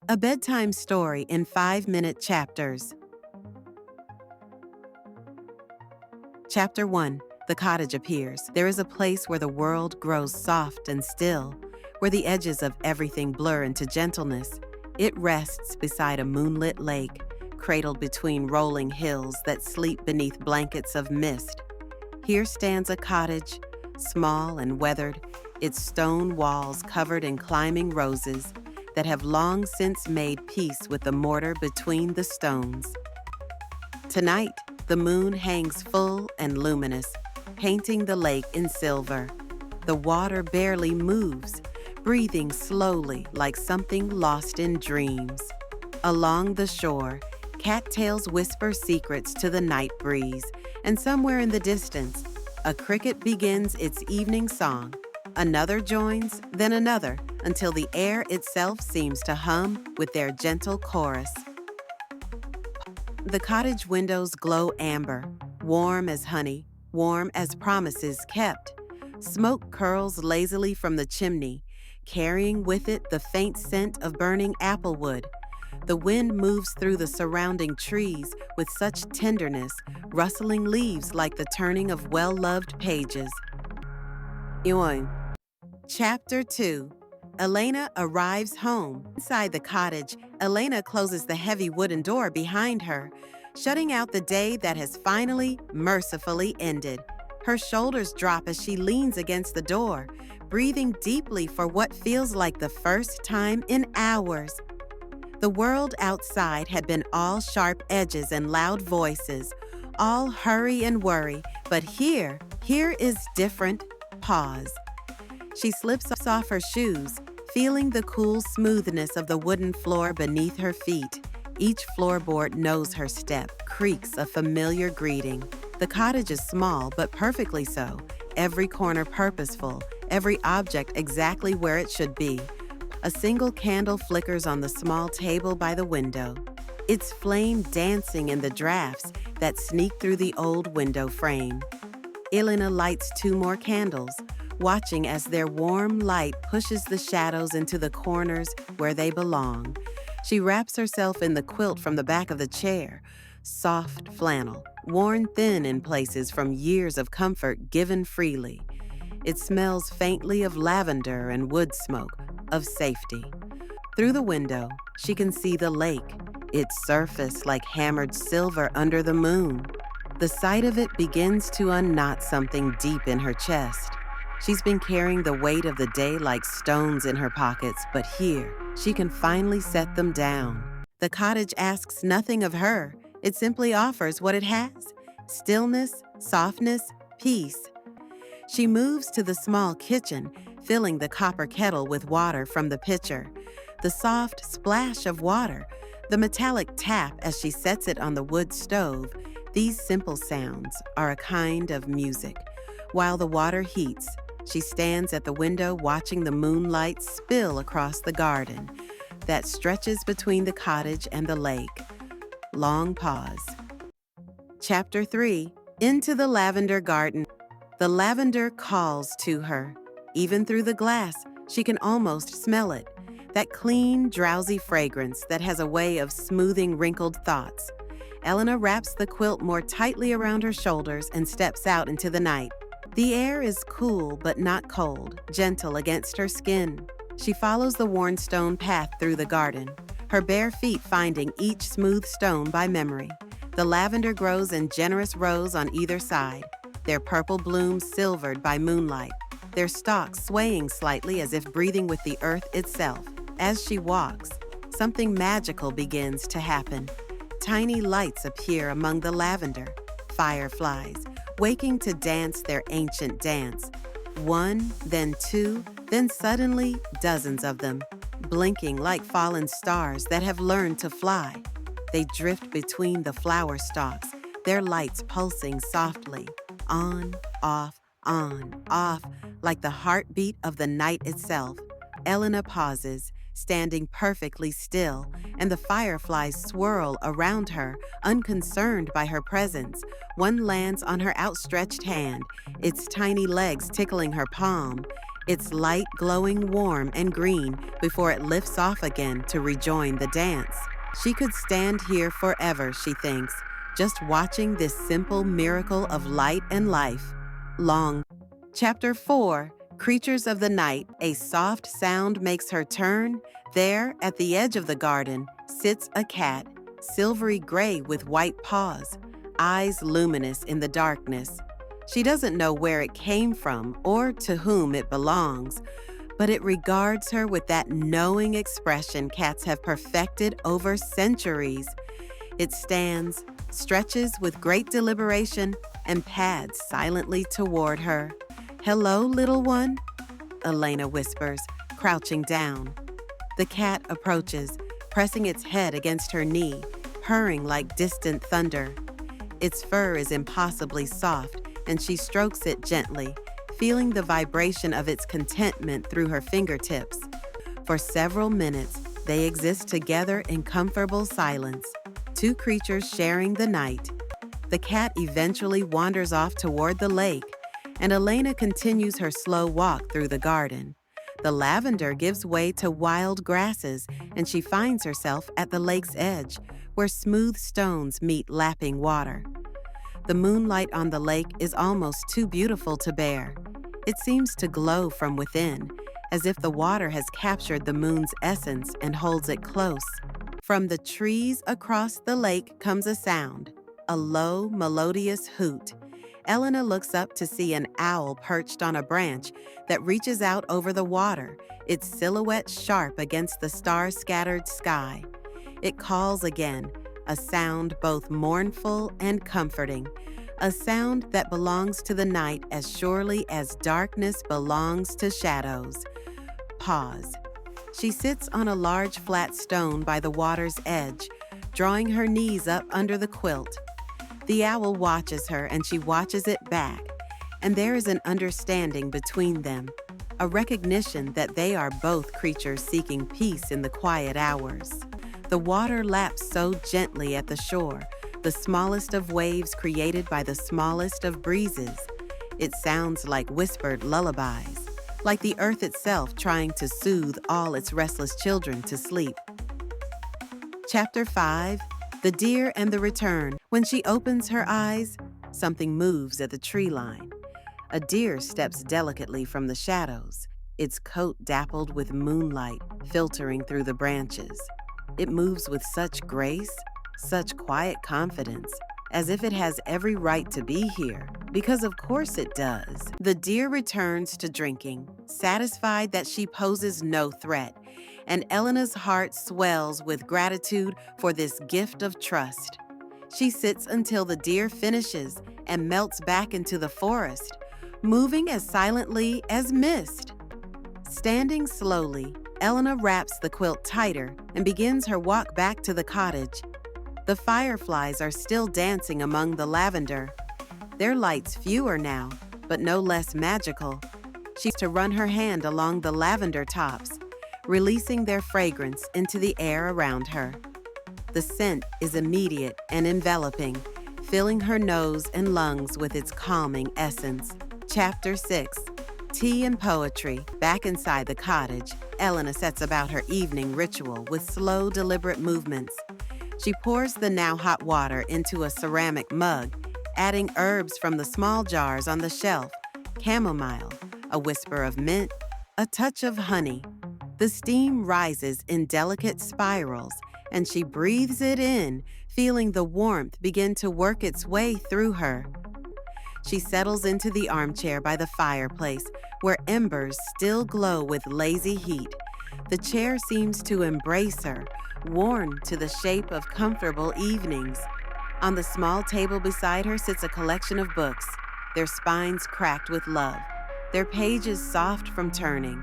A bedtime story in 5-minute chapters. Chapter 1. The cottage appears. There is a place where the world grows soft and still, where the edges of everything blur into gentleness. It rests beside a moonlit lake, cradled between rolling hills that sleep beneath blankets of mist. Here stands a cottage, small and weathered, its stone walls covered in climbing roses that have long since made peace with the mortar between the stones. Tonight, the moon hangs full and luminous, painting the lake in silver. The water barely moves, breathing slowly like something lost in dreams. Along the shore, cattails whisper secrets to the night breeze, and somewhere in the distance, a cricket begins its evening song. Another joins, then another, until the air itself seems to hum with their gentle chorus. The cottage windows glow amber, warm as honey, warm as promises kept. Smoke curls lazily from the chimney, carrying with it the faint scent of burning applewood. The wind moves through the surrounding trees with such tenderness, rustling leaves like the turning of well-loved pages. Chapter 2. Elena arrives home. Inside the cottage, Elena closes the heavy wooden door behind her, shutting out the day that has finally, mercifully ended. Her shoulders drop as she leans against the door, breathing deeply for what feels like the first time in hours. The world outside had been all sharp edges and loud voices, all hurry and worry, but here is different. Pause. She slips off her shoes, feeling the cool smoothness of the wooden floor beneath her feet. Each floorboard knows her step, creaks a familiar greeting. The cottage is small, but perfectly so. Every corner purposeful, every object exactly where it should be. A single candle flickers on the small table by the window, its flame dancing in the drafts that sneak through the old window frame. Elena lights 2 more candles, watching as their warm light pushes the shadows into the corners where they belong. She wraps herself in the quilt from the back of the chair, soft flannel, worn thin in places from years of comfort given freely. It smells faintly of lavender and wood smoke, of safety. Through the window, she can see the lake, its surface like hammered silver under the moon. The sight of it begins to unknot something deep in her chest. She's been carrying the weight of the day like stones in her pockets, but here, she can finally set them down. The cottage asks nothing of her. It simply offers what it has: stillness, softness, peace. She moves to the small kitchen, filling the copper kettle with water from the pitcher. The soft splash of water, the metallic tap as she sets it on the wood stove, these simple sounds are a kind of music. While the water heats, she stands at the window watching the moonlight spill across the garden that stretches between the cottage and the lake. Long pause. Chapter 3. Into the lavender garden. The lavender calls to her. Even through the glass, she can almost smell it. That clean, drowsy fragrance that has a way of smoothing wrinkled thoughts. Elena wraps the quilt more tightly around her shoulders and steps out into the night. The air is cool but not cold, gentle against her skin. She follows the worn stone path through the garden, her bare feet finding each smooth stone by memory. The lavender grows in generous rows on either side, their purple blooms silvered by moonlight, their stalks swaying slightly as if breathing with the earth itself. As she walks, something magical begins to happen. Tiny lights appear among the lavender, fireflies, waking to dance their ancient dance. 1, then 2, then suddenly dozens of them, blinking like fallen stars that have learned to fly. They drift between the flower stalks, their lights pulsing softly, on, off, like the heartbeat of the night itself. Elena pauses, standing perfectly still, and the fireflies swirl around her, unconcerned by her presence. One lands on her outstretched hand, its tiny legs tickling her palm. its light glowing warm and green before it lifts off again to rejoin the dance. She could stand here forever, she thinks, just watching this simple miracle of light and life. Long. Chapter 4, Creatures of the Night. A soft sound makes her turn. There, at the edge of the garden, sits a cat, silvery gray with white paws, eyes luminous in the darkness. She doesn't know where it came from or to whom it belongs, but it regards her with that knowing expression cats have perfected over centuries. It stands, stretches with great deliberation, and pads silently toward her. "Hello, little one," Elena whispers, crouching down. The cat approaches, pressing its head against her knee, purring like distant thunder. Its fur is impossibly soft, and she strokes it gently, feeling the vibration of its contentment through her fingertips. For several minutes, they exist together in comfortable silence, two creatures sharing the night. The cat eventually wanders off toward the lake, and Elena continues her slow walk through the garden. The lavender gives way to wild grasses, and she finds herself at the lake's edge, where smooth stones meet lapping water. The moonlight on the lake is almost too beautiful to bear. It seems to glow from within, as if the water has captured the moon's essence and holds it close. From the trees across the lake comes a sound, a low, melodious hoot. Elena looks up to see an owl perched on a branch that reaches out over the water, its silhouette sharp against the star-scattered sky. It calls again, a sound both mournful and comforting, a sound that belongs to the night as surely as darkness belongs to shadows. Pause. She sits on a large flat stone by the water's edge, drawing her knees up under the quilt. The owl watches her and she watches it back, and there is an understanding between them, a recognition that they are both creatures seeking peace in the quiet hours. The water laps so gently at the shore, the smallest of waves created by the smallest of breezes. It sounds like whispered lullabies, like the earth itself trying to soothe all its restless children to sleep. Chapter 5, The Deer and the Return. When she opens her eyes, something moves at the tree line. A deer steps delicately from the shadows, its coat dappled with moonlight filtering through the branches. It moves with such grace, such quiet confidence, as if it has every right to be here, because of course it does. The deer returns to drinking, satisfied that she poses no threat, and Elena's heart swells with gratitude for this gift of trust. She sits until the deer finishes and melts back into the forest, moving as silently as mist. Standing slowly, Elena wraps the quilt tighter and begins her walk back to the cottage. The fireflies are still dancing among the lavender. Their lights fewer now, but no less magical. She's to run her hand along the lavender tops, releasing their fragrance into the air around her. The scent is immediate and enveloping, filling her nose and lungs with its calming essence. Chapter 6, Tea and Poetry. Back inside the cottage, Elena sets about her evening ritual with slow, deliberate movements. She pours the now hot water into a ceramic mug, adding herbs from the small jars on the shelf, chamomile, a whisper of mint, a touch of honey. The steam rises in delicate spirals, and she breathes it in, feeling the warmth begin to work its way through her. She settles into the armchair by the fireplace, where embers still glow with lazy heat. The chair seems to embrace her, worn to the shape of comfortable evenings. On the small table beside her sits a collection of books, their spines cracked with love, their pages soft from turning.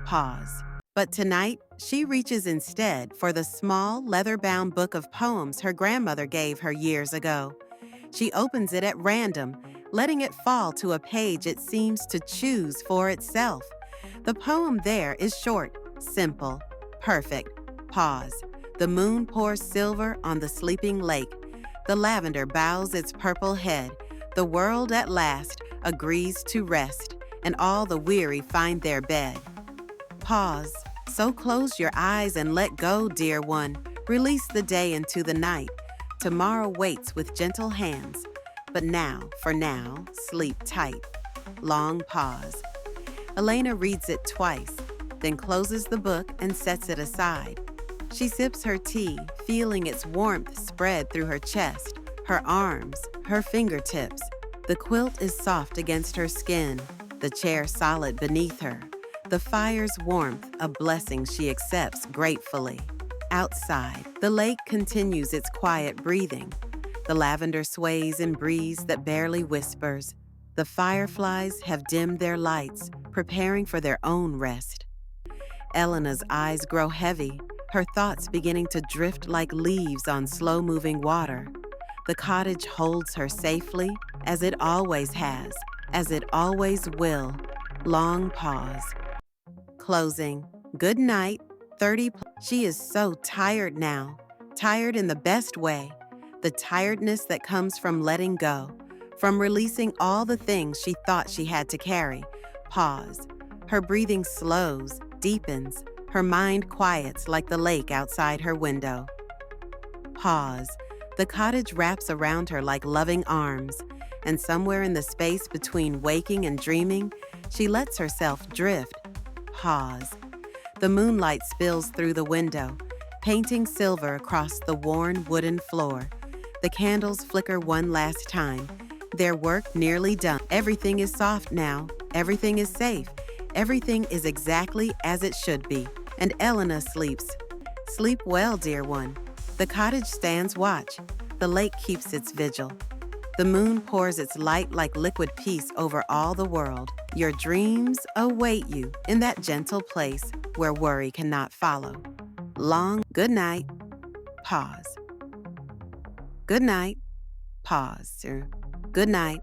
Pause. But tonight, she reaches instead for the small, leather-bound book of poems her grandmother gave her years ago. She opens it at random, letting it fall to a page it seems to choose for itself. The poem there is short, simple, perfect. Pause. The moon pours silver on the sleeping lake. The lavender bows its purple head. The world at last agrees to rest, and all the weary find their bed. Pause. So close your eyes and let go, dear one. Release the day into the night. Tomorrow waits with gentle hands. But now, for now, sleep tight. Long pause. Elena reads it twice, then closes the book and sets it aside. She sips her tea, feeling its warmth spread through her chest, her arms, her fingertips. The quilt is soft against her skin, the chair solid beneath her. The fire's warmth, a blessing she accepts gratefully. Outside, the lake continues its quiet breathing. The lavender sways in breeze that barely whispers. The fireflies have dimmed their lights, preparing for their own rest. Elena's eyes grow heavy, her thoughts beginning to drift like leaves on slow-moving water. The cottage holds her safely, as it always has, as it always will. Long pause. Closing. Good night. 30. She is so tired now. Tired in the best way. The tiredness that comes from letting go, from releasing all the things she thought she had to carry. Pause. Her breathing slows, deepens. Her mind quiets like the lake outside her window. Pause. The cottage wraps around her like loving arms, and somewhere in the space between waking and dreaming, she lets herself drift. Pause. The moonlight spills through the window, painting silver across the worn wooden floor. The candles flicker one last time, their work nearly done. Everything is soft now. Everything is safe. Everything is exactly as it should be. And Elena sleeps. Sleep well, dear one. The cottage stands watch. The lake keeps its vigil. The moon pours its light like liquid peace over all the world. Your dreams await you in that gentle place where worry cannot follow. Long good night. Pause. Good night. Pause. Good night.